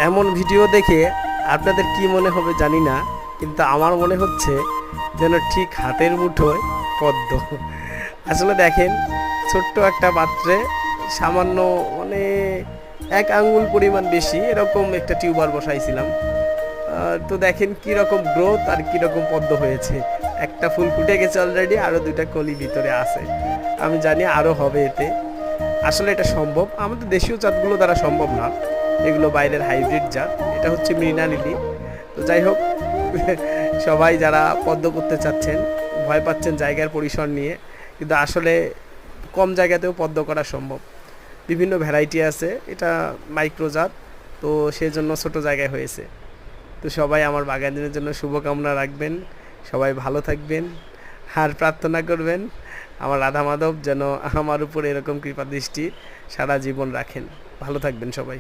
এমন ভিডিও দেখে আপনাদের কি মনে হবে জানি না, কিন্তু আমার মনে হচ্ছে যেন ঠিক হাতের মুঠোয় পদ্ম। আসলে দেখেন, ছোট্ট একটা পাত্রে সামান্য মানে 1 আঙ্গুল পরিমাণ বেশি এরকম একটা টিউবার বসাইছিলাম। তো দেখেন কীরকম গ্রোথ আর কীরকম পদ্ম হয়েছে। একটা ফুল ফুটে গেছে অলরেডি, আরও 2টা কলি ভিতরে আছে। আমি জানি আরও হবে এতে। আসলে এটা সম্ভব, আমাদের দেশীয় জাতগুলো দ্বারা সম্ভব না, এগুলো বাইরের হাইব্রিড জাত। এটা হচ্ছে মৃণা লিলি। তো যাই হোক, সবাই যারা পদ্ম করতে চাচ্ছেন, ভয় পাচ্ছেন জায়গার পরিসর নিয়ে, কিন্তু আসলে কম জায়গাতেও পদ্ম করা সম্ভব। বিভিন্ন ভ্যারাইটি আছে, এটা মাইক্রোজাত, তো সেজন্য ছোট জায়গায় হয়েছে। তো সবাই আমার বাগানের জন্য শুভকামনা রাখবেন, সবাই ভালো থাকবেন, আর প্রার্থনা করবেন আমার রাধা মাধব যেন আমার উপর এরকম কৃপা দৃষ্টি সারা জীবন রাখেন। ভালো থাকবেন সবাই।